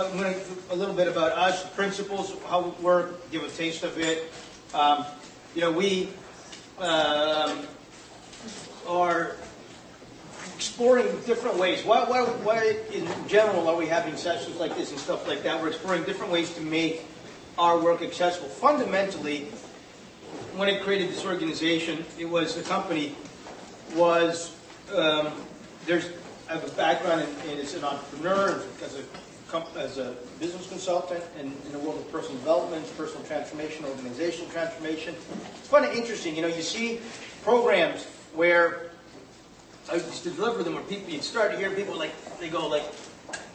I'm going to a little bit about us, the principles, how we work, give a taste of it. We are exploring different ways. Why in general are we having sessions like this and stuff like that? We're exploring different ways to make our work accessible. Fundamentally, when I created this organization, it was the company was I have a background as an entrepreneur, as a business consultant, and in the world of personal development, personal transformation, organizational transformation. It's kind of interesting, you see programs where I used to deliver them where people, you'd start to hear people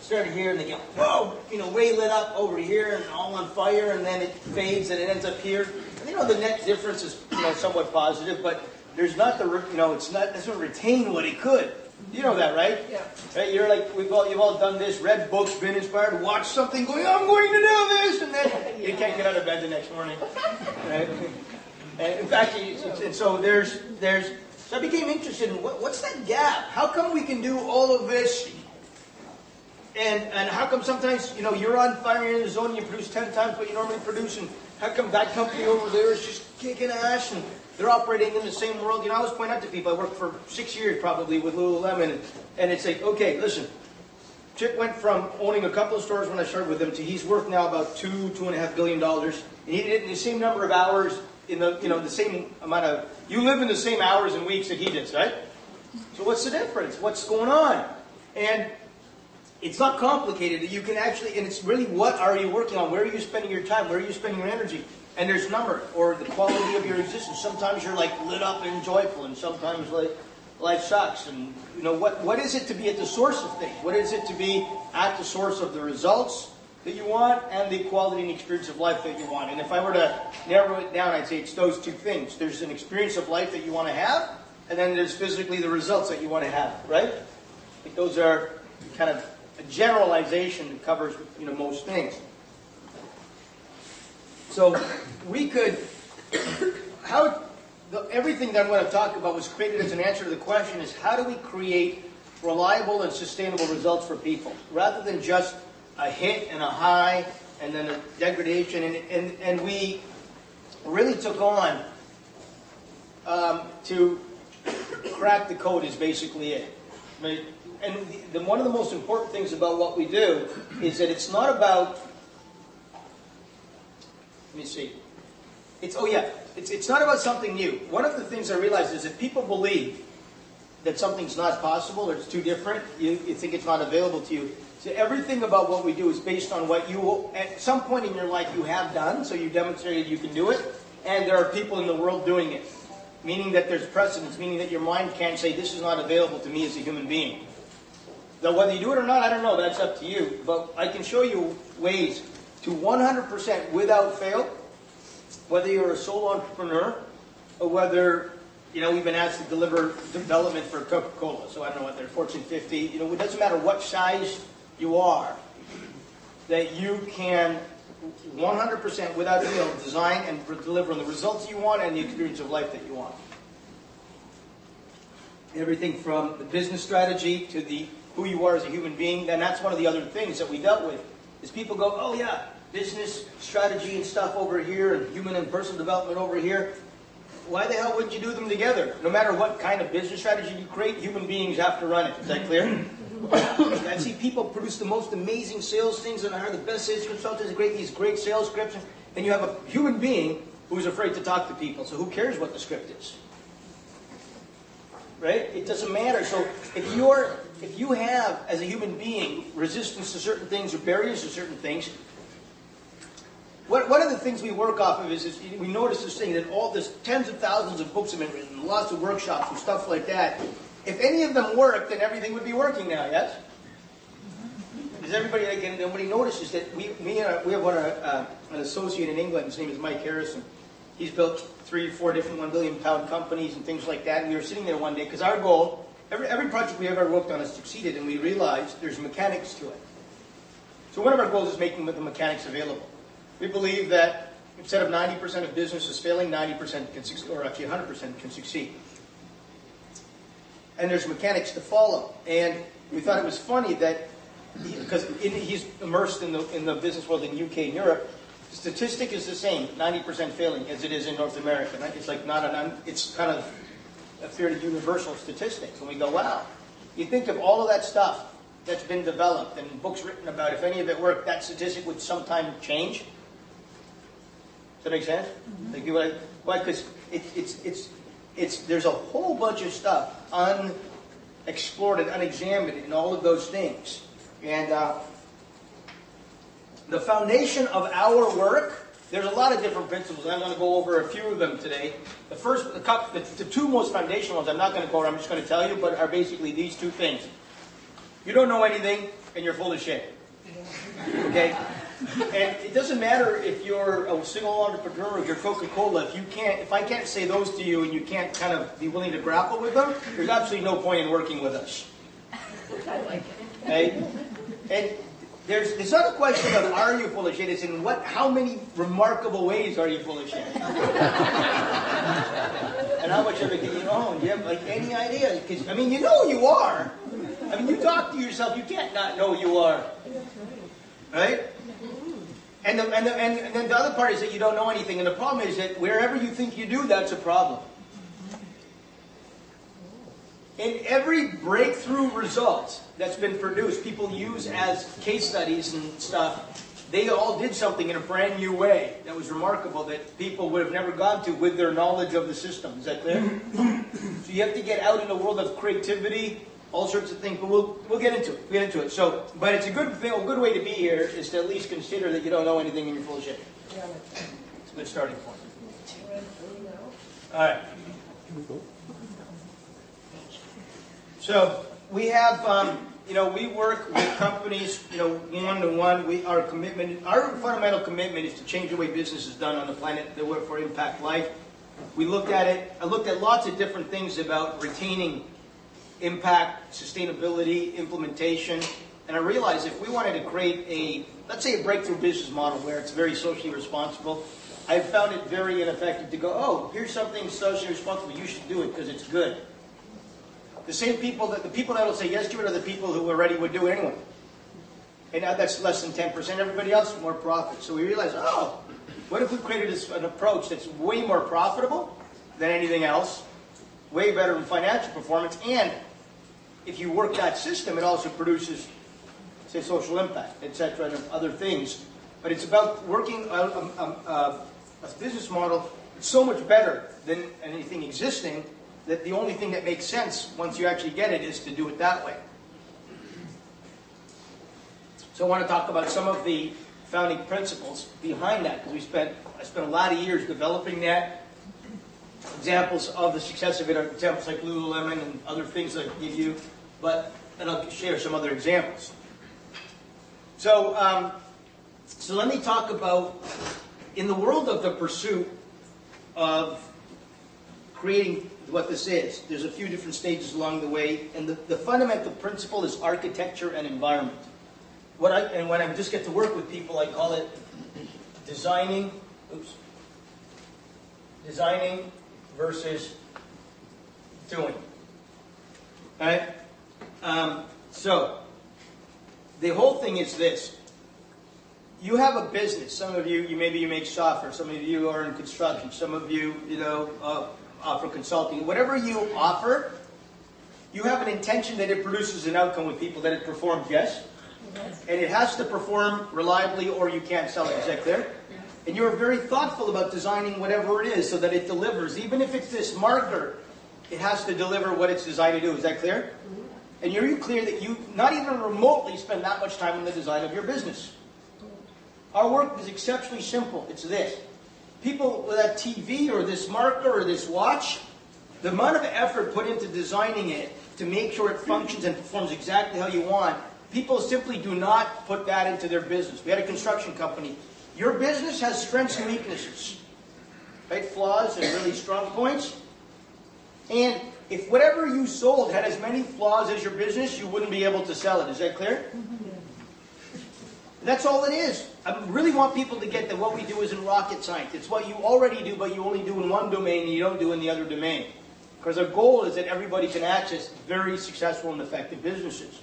start here and they get, whoa, way lit up over here and all on fire, and then it fades and it ends up here. And the net difference is, somewhat positive, but there's not the, it doesn't retain what it could. You know that, right? Yeah. Right? You're like, you've all done this, read books, been inspired, watched something, going, I'm going to do this, and then you can't get out of bed the next morning. Right? And in fact, so I became interested in what's that gap? How come we can do all of this, and how come sometimes, you're on fire, you're in the zone, and you produce 10 times what you normally produce, and how come that company over there is just kicking ass, and they're operating in the same world? I always point out to people, I worked for 6 years probably with Lululemon, and it's like, okay, listen, Chip went from owning a couple of stores when I started with him to he's worth now about $2.5 billion, and he did it in the same number of hours, in the same amount of, you live in the same hours and weeks that he does, right? So what's the difference? What's going on? And it's not complicated. You can actually, and it's really what are you working on? Where are you spending your time? Where are you spending your energy? And there's number, or the quality of your existence. Sometimes you're lit up and joyful, and sometimes life sucks. And what is it to be at the source of things? What is it to be at the source of the results that you want and the quality and experience of life that you want? And if I were to narrow it down, I'd say it's those two things. There's an experience of life that you want to have, and then there's physically the results that you want to have, right? Those are kind of a generalization that covers most things. So we could, everything that I'm going to talk about was created as an answer to the question is how do we create reliable and sustainable results for people rather than just a hit and a high and then a degradation. And we really took on to crack the code is basically it. And one of the most important things about what we do is that it's not about, let me see. It's not about something new. One of the things I realized is that people believe that something's not possible or it's too different. You think it's not available to you. So everything about what we do is based on what you, at some point in your life, you have done. So you demonstrated you can do it. And there are people in the world doing it. Meaning that there's precedence. Meaning that your mind can't say, this is not available to me as a human being. Now, whether you do it or not, I don't know. That's up to you. But I can show you ways to 100% without fail, whether you're a sole entrepreneur or whether, we've been asked to deliver development for Coca-Cola. So I don't know what they're, Fortune 50. It doesn't matter what size you are, that you can 100% without fail design and deliver the results you want and the experience of life that you want. Everything from the business strategy to who you are as a human being. And that's one of the other things that we dealt with. Is people go, oh yeah, business strategy and stuff over here and human and personal development over here. Why the hell wouldn't you do them together? No matter what kind of business strategy you create, human beings have to run it. Is that clear? I see people produce the most amazing sales things and hire the best sales consultants and create these great sales scripts. And you have a human being who's afraid to talk to people. So who cares what the script is? Right? It doesn't matter. So if you have, as a human being, resistance to certain things or barriers to certain things, one of the things we work off of is we notice this thing that there's tens of thousands of books have been written, lots of workshops and stuff like that. If any of them work, then everything would be working now, yes? Does everybody, again, nobody notices that we have an associate in England, his name is Mike Harrison. He's built 3 or 4 different £1 billion companies and things like that. And we were sitting there one day, because our goal, every project we ever worked on has succeeded, and we realized there's mechanics to it. So one of our goals is making the mechanics available. We believe that instead of 90% of businesses failing, 90% can succeed, or actually 100% can succeed. And there's mechanics to follow. And we thought it was funny that because he's immersed in the business world in UK and Europe, the statistic is the same, 90% failing, as it is in North America. It's like it's kind of a fairly universal statistic. And we go, wow. You think of all of that stuff that's been developed and books written about, if any of it worked, that statistic would sometime change. Does that make sense? Mm-hmm. Like, why? Because there's a whole bunch of stuff unexplored and unexamined in all of those things. And the foundation of our work, there's a lot of different principles. I'm going to go over a few of them today. The two most foundational ones I'm not going to go over, I'm just going to tell you, but are basically these two things. You don't know anything, and you're full of shit. Okay? And it doesn't matter if you're a single entrepreneur or if you're Coca-Cola. If I can't say those to you and you can't kind of be willing to grapple with them, there's absolutely no point in working with us. I like it. Okay? And it's not a question of are you full of shit, it's in how many remarkable ways are you full of shit? And how much of it can you own? Do you have any idea? Because, you know you are. You talk to yourself, you can't not know you are. Right? And then the other part is that you don't know anything, and the problem is that wherever you think you do, that's a problem. In every breakthrough result that's been produced, people use as case studies and stuff, they all did something in a brand new way that was remarkable that people would have never gone to with their knowledge of the system. Is that clear? So you have to get out in the world of creativity, all sorts of things, but we'll get into it. We'll get into it. So, but it's a good thing, a good way to be here is to at least consider that you don't know anything and you're full of shit. It's a good starting point. All right. So we have, we work with companies, one-to-one. Our fundamental commitment is to change the way business is done on the planet that work for impact life. We looked at it. I looked at lots of different things about retaining impact, sustainability, implementation, and I realized if we wanted to create let's say a breakthrough business model where it's very socially responsible, I found it very ineffective to go, oh, here's something socially responsible, you should do it because it's good. The people that will say yes to it are the people who already would do it anyway. And now that's less than 10%. Everybody else, more profit. So we realized, what if we created an approach that's way more profitable than anything else, way better in financial performance, and if you work that system, it also produces, say, social impact, etc., and other things. But it's about working a business model that's so much better than anything existing that the only thing that makes sense once you actually get it is to do it that way. So I want to talk about some of the founding principles behind that, because I spent a lot of years developing that. Examples of the success of it are examples like Lululemon and other things that I give you, and I'll share some other examples. So let me talk about, in the world of the pursuit of creating what this is, there's a few different stages along the way, and the fundamental principle is architecture and environment. When I just get to work with people, I call it designing versus doing. All right? So the whole thing is this. You have a business. Some of you maybe you make software. Some of you are in construction. Some of you, offer consulting. Whatever you offer, you have an intention that it produces an outcome with people, that it performs, yes? And it has to perform reliably or you can't sell it. Is that clear? And you're very thoughtful about designing whatever it is so that it delivers. Even if it's this marker, it has to deliver what it's designed to do. Is that clear? And you're clear that you not even remotely spend that much time in the design of your business. Our work is exceptionally simple. It's this. People with that TV or this marker or this watch, the amount of effort put into designing it to make sure it functions and performs exactly how you want, people simply do not put that into their business. We had a construction company. Your business has strengths and weaknesses, right? Flaws and really strong points. And if whatever you sold had as many flaws as your business, you wouldn't be able to sell it. Is that clear? That's all it is. I really want people to get that what we do isn't rocket science. It's what you already do, but you only do in one domain and you don't do in the other domain. Because our goal is that everybody can access very successful and effective businesses.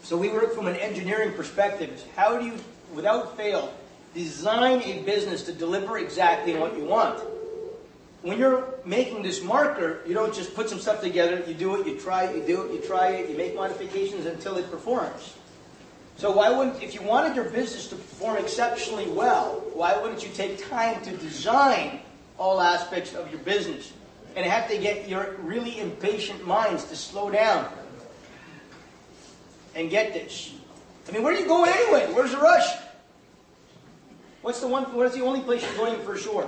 So we work from an engineering perspective. How do you, without fail, design a business to deliver exactly what you want? When you're making this marker, you don't just put some stuff together, you do it, you try it, you do it, you try it, you make modifications until it performs. So why wouldn't, if you wanted your business to perform exceptionally well, why wouldn't you take time to design all aspects of your business? And have to get your really impatient minds to slow down and get this. I mean, where are you going anyway? Where's the rush? What's the only place you're going for sure?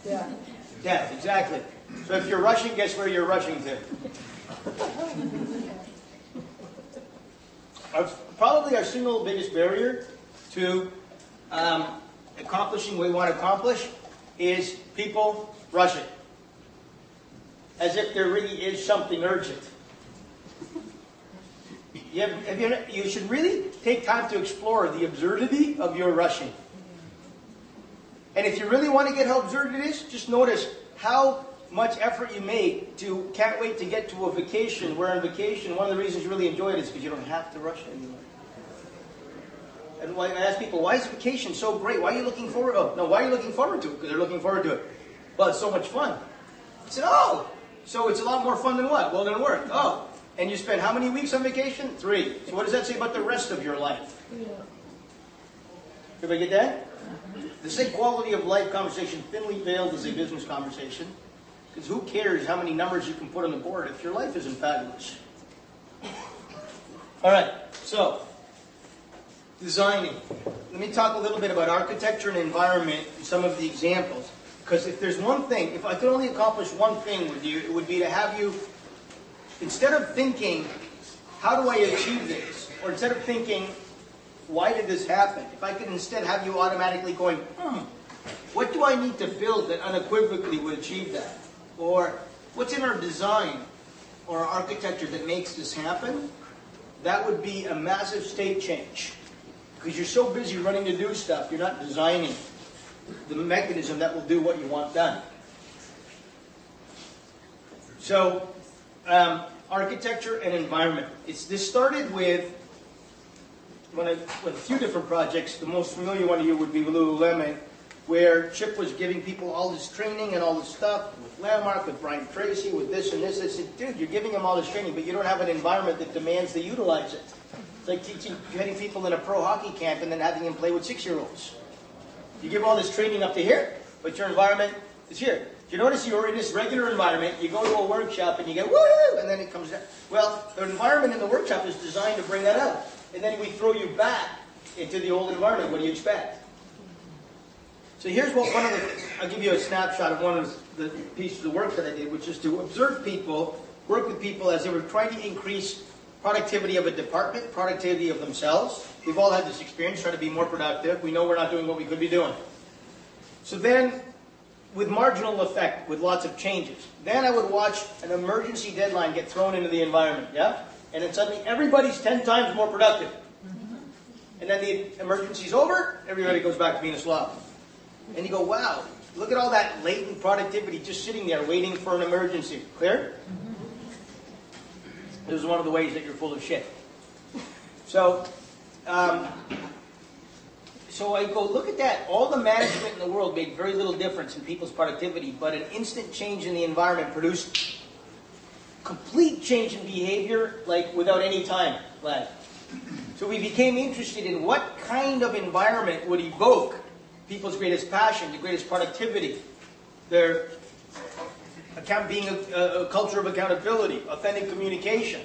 Yeah. Death, exactly. So if you're rushing, guess where you're rushing to? Probably our single biggest barrier to accomplishing what we want to accomplish is people rushing. As if there really is something urgent. You should really take time to explore the absurdity of your rushing. And if you really want to get how absurd it is, just notice how much effort you make to can't wait to get to a vacation, where on vacation, one of the reasons you really enjoy it is because you don't have to rush anymore. And I ask people, why is vacation so great? Why are you looking forward? Oh, no, why are you looking forward to it? Because they're looking forward to it. Well, it's so much fun. I said, oh, so it's a lot more fun than what? Well, than work. Oh, and you spend how many weeks on vacation? 3. So what does that say about the rest of your life? Yeah. Everybody get that? This is a quality of life conversation, thinly veiled as a business conversation. Because who cares how many numbers you can put on the board if your life isn't fabulous? All right, so designing. Let me talk a little bit about architecture and environment and some of the examples. Because if there's one thing, if I could only accomplish one thing with you, it would be to have you, instead of thinking, how do I achieve this? Or instead of thinking, why did this happen? If I could instead have you automatically going, what do I need to build that unequivocally would achieve that? Or what's in our design or our architecture that makes this happen? That would be a massive state change. Because you're so busy running to do stuff, you're not designing the mechanism that will do what you want done. So, architecture and environment. This started with a few different projects. The most familiar one of you would be Lululemon, where Chip was giving people all this training and all this stuff with Landmark, with Brian Tracy, with this and this. I said, dude, you're giving them all this training, but you don't have an environment that demands they utilize it. It's like getting people in a pro hockey camp and then having them play with 6-year-olds. You give all this training up to here, but your environment is here. You notice you're in this regular environment, you go to a workshop and you get woo, and then it comes down. Well, the environment in the workshop is designed to bring that out. And then we throw you back into the old environment. What do you expect? So here's what I'll give you a snapshot of one of the pieces of work that I did, which is to observe people, work with people as they were trying to increase productivity of a department, productivity of themselves. We've all had this experience, trying to be more productive. We know we're not doing what we could be doing. So then, with marginal effect, with lots of changes, then I would watch an emergency deadline get thrown into the environment, yeah? And then suddenly everybody's 10 times more productive. And then the emergency's over, everybody goes back to being a slob. And you go, wow, look at all that latent productivity just sitting there waiting for an emergency. Clear? This is one of the ways that you're full of shit. So I go, look at that. All the management in the world made very little difference in people's productivity, but an instant change in the environment produced complete change in behavior, like without any time lag. So we became interested in what kind of environment would evoke people's greatest passion, the greatest productivity, their being a culture of accountability, authentic communication.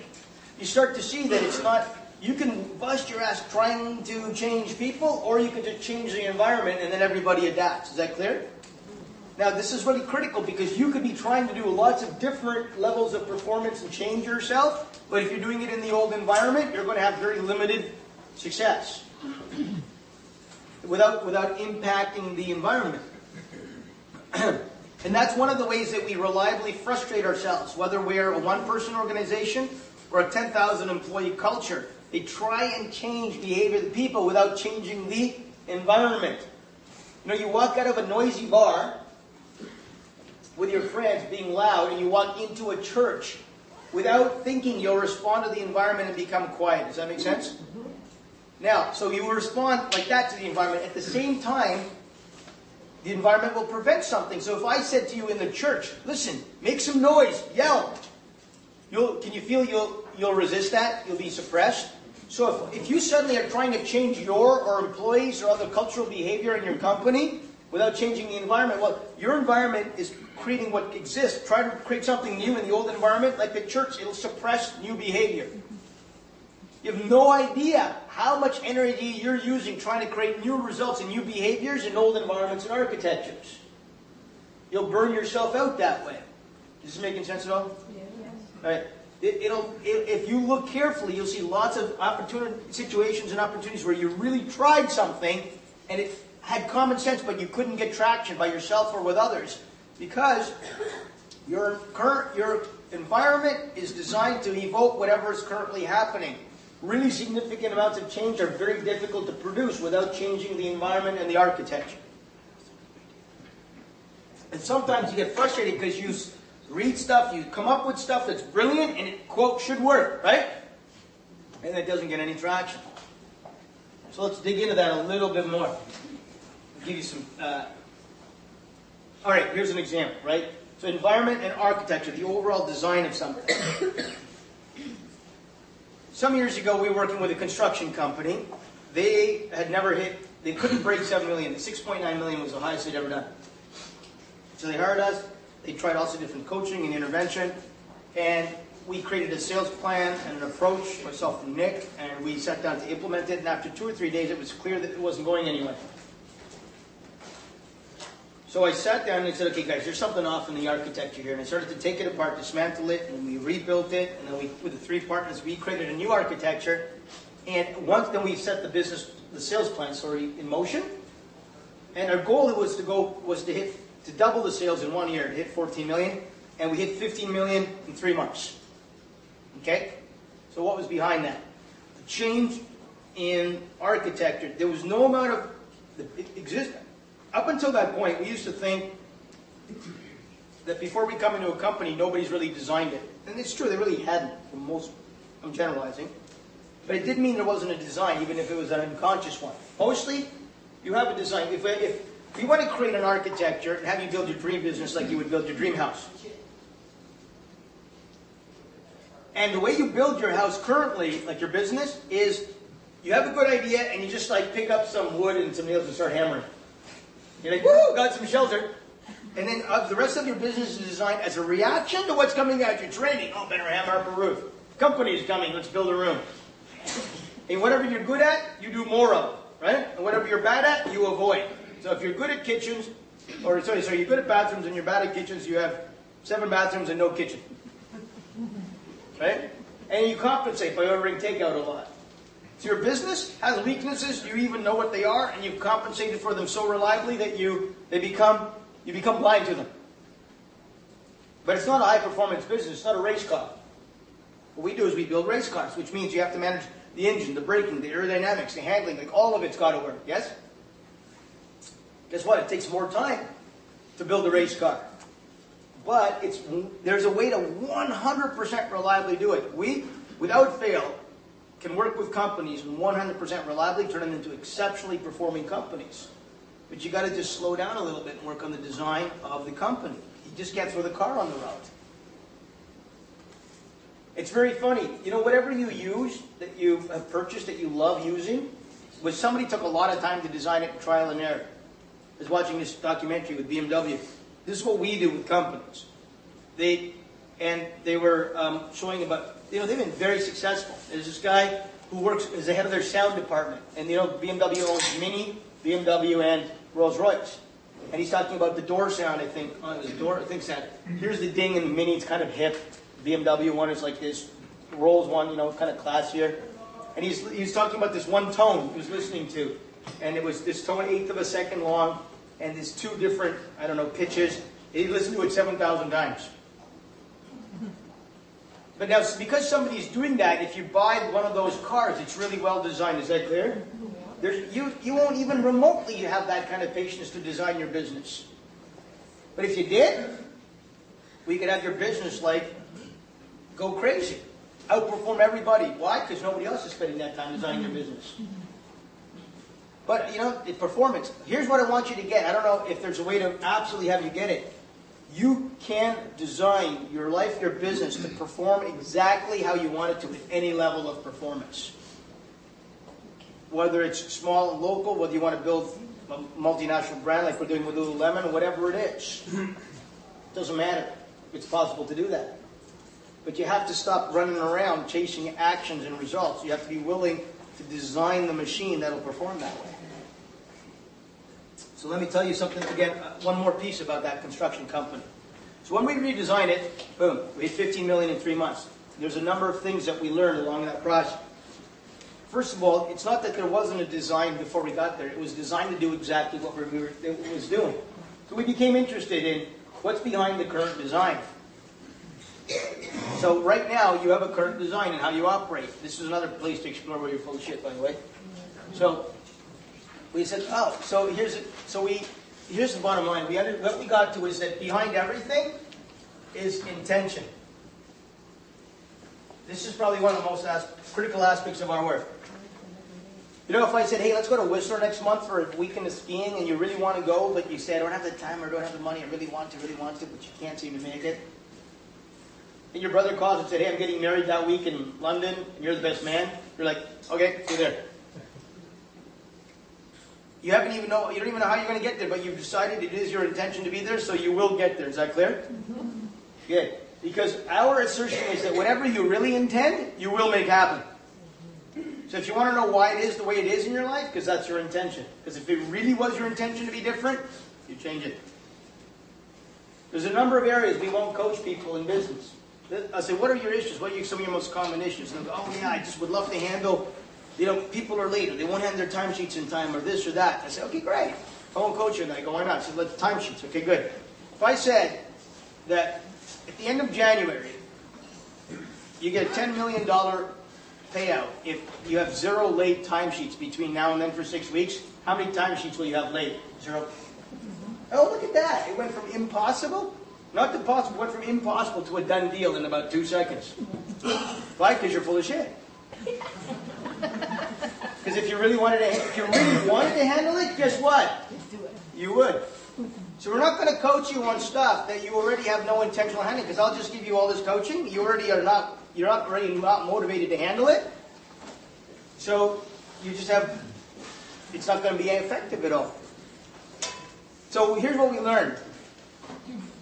You start to see that it's not, you can bust your ass trying to change people, or you can just change the environment and then everybody adapts. Is that clear? Now, this is really critical because you could be trying to do lots of different levels of performance and change yourself, but if you're doing it in the old environment, you're going to have very limited success without impacting the environment. And that's one of the ways that we reliably frustrate ourselves, whether we're a one-person organization or a 10,000 employee culture. They try and change behavior of the people without changing the environment. You know, you walk out of a noisy bar with your friends being loud, and you walk into a church without thinking, you'll respond to the environment and become quiet. Does that make sense? Now, so you will respond like that to the environment. At the same time, the environment will prevent something. So if I said to you in the church, listen, make some noise, yell. Can you feel you'll resist that? You'll be suppressed. So if you suddenly are trying to change your or employees or other cultural behavior in your company without changing the environment, well, your environment is creating what exists. Try to create something new in the old environment, like the church, it'll suppress new behavior. You have no idea how much energy you're using trying to create new results and new behaviors in old environments and architectures. You'll burn yourself out that way. Is this making sense at all? Yes. All right. If you look carefully, you'll see lots of situations and opportunities where you really tried something and it had common sense, but you couldn't get traction by yourself or with others because your environment is designed to evoke whatever is currently happening. Really significant amounts of change are very difficult to produce without changing the environment and the architecture. And sometimes you get frustrated because you read stuff, you come up with stuff that's brilliant and it, quote, should work, right? And it doesn't get any traction. So let's dig into that a little bit more. I'll give you some... All right, here's an example, right? So environment and architecture, the overall design of something. Some years ago, we were working with a construction company. They had never hit, they couldn't break 7 million. 6.9 million was the highest they'd ever done. So they hired us. They tried also different coaching and intervention. And we created a sales plan and an approach, myself and Nick, and we sat down to implement it. And after 2 or 3 days, it was clear that it wasn't going anywhere. So I sat down and I said, okay, guys, there's something off in the architecture here. And I started to take it apart, dismantle it, and we rebuilt it. And then with the 3 partners, we created a new architecture. And then we set the sales plan, in motion. And our goal was to double the sales in 1 year, to hit 14 million. And we hit 15 million in 3 months. Okay? So what was behind that? The change in architecture. There was no amount of existence. Up until that point, we used to think that before we come into a company, nobody's really designed it. And it's true, they really hadn't, for most, I'm generalizing. But it didn't mean there wasn't a design, even if it was an unconscious one. Mostly, you have a design. If you want to create an architecture and have you build your dream business like you would build your dream house. And the way you build your house currently, like your business, is you have a good idea and you just like pick up some wood and some nails and start hammering. You're like, woo, got some shelter. And then the rest of your business is designed as a reaction to what's coming at you. Training, oh, better hammer up a roof. Company's coming, let's build a room. And whatever you're good at, you do more of, right? And whatever you're bad at, you avoid. So if you're good at kitchens, you're good at bathrooms and you're bad at kitchens, you have 7 bathrooms and no kitchen. Right? And you compensate by ordering takeout a lot. So your business has weaknesses, you even know what they are, and you've compensated for them so reliably that you become blind to them. But it's not a high-performance business, it's not a race car. What we do is we build race cars, which means you have to manage the engine, the braking, the aerodynamics, the handling, like all of it's got to work, yes? Guess what? It takes more time to build a race car. But there's a way to 100% reliably do it. We, without fail, can work with companies and 100% reliably turn them into exceptionally performing companies. But you got to just slow down a little bit and work on the design of the company. You just can't throw the car on the road. It's very funny. You know, whatever you use that you have purchased that you love using, somebody took a lot of time to design it, trial and error. I was watching this documentary with BMW. This is what we do with companies. They were showing about, they've been very successful. There's this guy who works as the head of their sound department. And BMW owns Mini, BMW, and Rolls-Royce. And he's talking about the door sound, I think. Here's the ding in the Mini, it's kind of hip. BMW one is like this. Rolls one, kind of classier. And he's talking about this one tone he was listening to. And it was this tone, 1/8 of a second long, and there's 2 different, pitches. He listened to it 7,000 times. But now, because somebody's doing that, if you buy one of those cars, it's really well designed. Is that clear? You won't even remotely have that kind of patience to design your business. But if you did, we could have your business like go crazy. Outperform everybody. Why? Because nobody else is spending that time designing their business. But, you know, the performance. Here's what I want you to get. I don't know if there's a way to absolutely have you get it. You can design your life, your business to perform exactly how you want it to at any level of performance. Whether it's small and local, whether you want to build a multinational brand like we're doing with Lululemon, whatever it is. Doesn't matter. It's possible to do that. But you have to stop running around chasing actions and results. You have to be willing to design the machine that will perform that way. So let me tell you something again, one more piece about that construction company. So when we redesigned it, boom, we hit 15 million in 3 months. There's a number of things that we learned along that process. First of all, it's not that there wasn't a design before we got there. It was designed to do exactly what it was doing. So we became interested in what's behind the current design. So right now, you have a current design and how you operate. This is another place to explore where you're full of shit, by the way. So we said, oh, so here's the bottom line. What we got to is that behind everything is intention. This is probably one of the most critical aspects of our work. You know, if I said, hey, let's go to Whistler next month for a weekend of skiing, and you really want to go, but you say, I don't have the time or I don't have the money, I really want to, but you can't seem to make it. And your brother calls and said, hey, I'm getting married that week in London, and you're the best man. You're like, okay, see you there. You don't even know how you're going to get there, but you've decided it is your intention to be there, so you will get there. Is that clear? Good. Because our assertion is that whatever you really intend, you will make happen. So if you want to know why it is the way it is in your life, because that's your intention. Because if it really was your intention to be different, you change it. There's a number of areas we won't coach people in business. I say, what are your issues? What are some of your most common issues? And they'll go, oh yeah, I just would love to handle, people are late, or they won't hand their timesheets in time, or this or that. I say, okay, great. I won't coach you. And I go, why not? I said, let's timesheets. Okay, good. If I said that at the end of January, you get a $10 million payout if you have 0 late timesheets between now and then for 6 weeks, how many timesheets will you have late? 0. Oh, look at that. It went from impossible, not to possible, it went from impossible to a done deal in about 2 seconds. Why? Because you're full of shit. Because if you really wanted to handle it, guess what? You would. So we're not going to coach you on stuff that you already have no intentional handling, because I'll just give you all this coaching. You're already not motivated to handle it. So you just it's not going to be effective at all. So here's what we learned.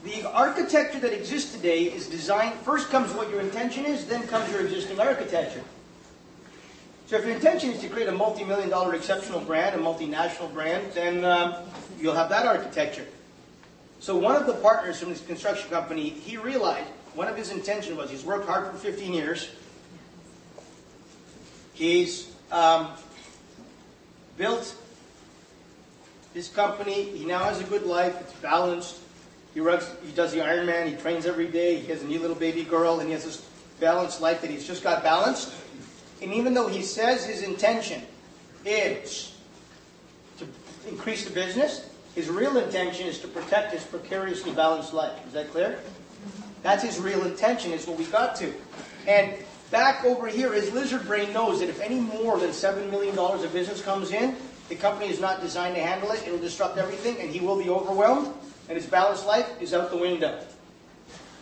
The architecture that exists today is designed, first comes what your intention is, then comes your existing architecture. So if your intention is to create a multi-million-dollar exceptional brand, a multinational brand, then you'll have that architecture. So one of the partners from this construction company, he realized, one of his intentions was, he's worked hard for 15 years. He's built this company. He now has a good life. It's balanced. He does the Ironman. He trains every day. He has a new little baby girl, and he has this balanced life that he's just got balanced. And even though he says his intention is to increase the business, his real intention is to protect his precariously balanced life. Is that clear? That's his real intention, is what we got to. And back over here, his lizard brain knows that if any more than $7 million of business comes in, the company is not designed to handle it. It'll disrupt everything, and he will be overwhelmed, and his balanced life is out the window.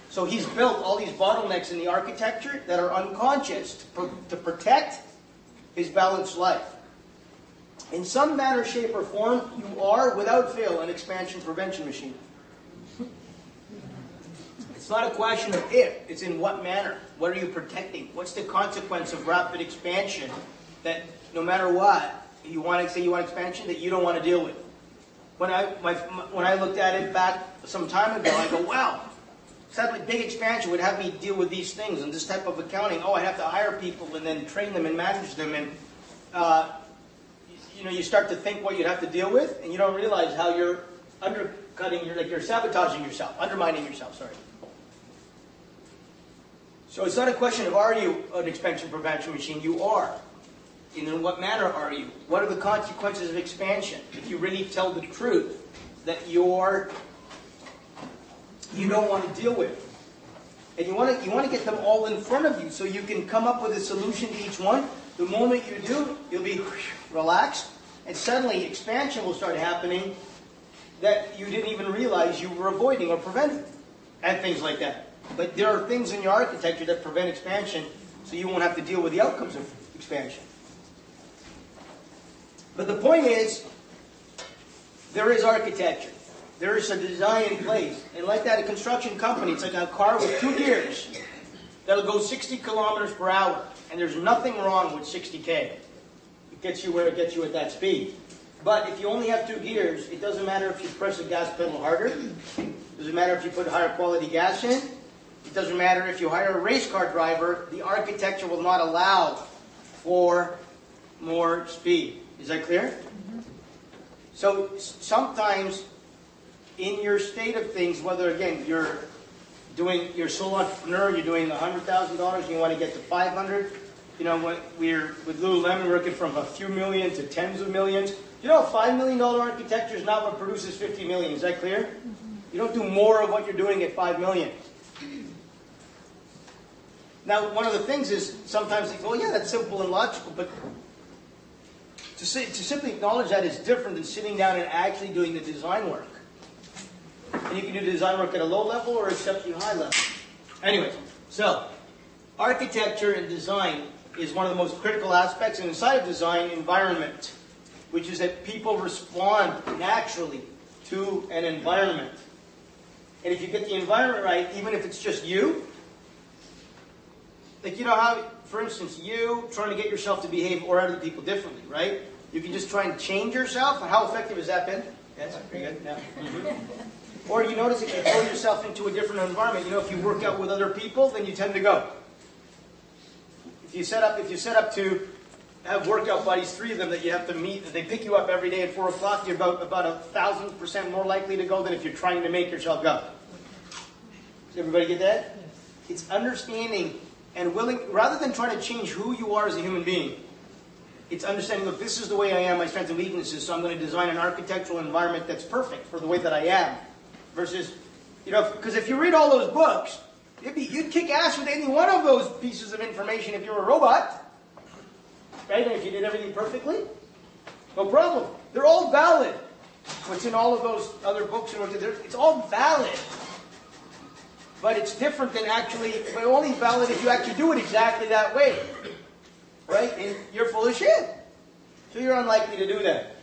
So he's built all these bottlenecks in the architecture that are unconscious to protect his balanced life. In some manner, shape, or form, you are, without fail, an expansion prevention machine. It's not a question of if, it's in what manner. What are you protecting? What's the consequence of rapid expansion that no matter what, you want expansion that you don't want to deal with? When I looked at it back some time ago, I go, wow, sadly, big expansion would have me deal with these things and this type of accounting. Oh, I'd have to hire people and then train them and manage them. And, you start to think what you'd have to deal with, and you don't realize how you're undercutting, you're sabotaging yourself, undermining yourself, sorry. So it's not a question of are you an expansion prevention machine? You are. And in what manner are you? What are the consequences of expansion? If you really tell the truth that you don't want to deal with. And you want to get them all in front of you so you can come up with a solution to each one. The moment you do, you'll be relaxed, and suddenly expansion will start happening that you didn't even realize you were avoiding or preventing, and things like that. But there are things in your architecture that prevent expansion, so you won't have to deal with the outcomes of expansion. But the point is, there is architecture. There is a design in place. And like that, a construction company, it's like a car with 2 gears that'll go 60 kilometers per hour. And there's nothing wrong with 60K. It gets you where it gets you at that speed. But if you only have 2 gears, it doesn't matter if you press the gas pedal harder. It doesn't matter if you put higher quality gas in. It doesn't matter if you hire a race car driver. The architecture will not allow for more speed. Is that clear? Mm-hmm. So sometimes in your state of things, whether again you're sole entrepreneur, you're doing $100,000 and you want to get to 500. You know, when we're with Lululemon working from a few million to tens of millions. You know, $5 million architecture is not what produces 50 million. Is that clear? Mm-hmm. You don't do more of what you're doing at 5 million. Now, one of the things is sometimes they go, well, yeah, that's simple and logical, but to simply acknowledge that is different than sitting down and actually doing the design work. And you can do design work at a low level or exceptionally high level. Anyways, so architecture and design is one of the most critical aspects, and inside of design, environment, which is that people respond naturally to an environment. And if you get the environment right, even if it's just you, like you know how, for instance, you trying to get yourself to behave or other people differently, right? You can just try and change yourself. How effective has that been? That's pretty good. Yeah. Mm-hmm. Or you notice if you throw yourself into a different environment, you know, if you work out with other people, then you tend to go. If you set up to have workout buddies, 3 of them that you have to meet, that they pick you up every day at 4 o'clock, you're about 1,000% more likely to go than if you're trying to make yourself go. Does everybody get that? Yes. It's understanding and willing, rather than trying to change who you are as a human being, it's understanding, look, this is the way I am, my strengths and weaknesses, so I'm going to design an architectural environment that's perfect for the way that I am. Versus, you know, because if you read all those books, you'd kick ass with any one of those pieces of information if you were a robot. Right? And if you did everything perfectly, no problem. They're all valid. What's in all of those other books, it's all valid. But it's different than but only valid if you actually do it exactly that way. Right? And you're full of shit. So you're unlikely to do that.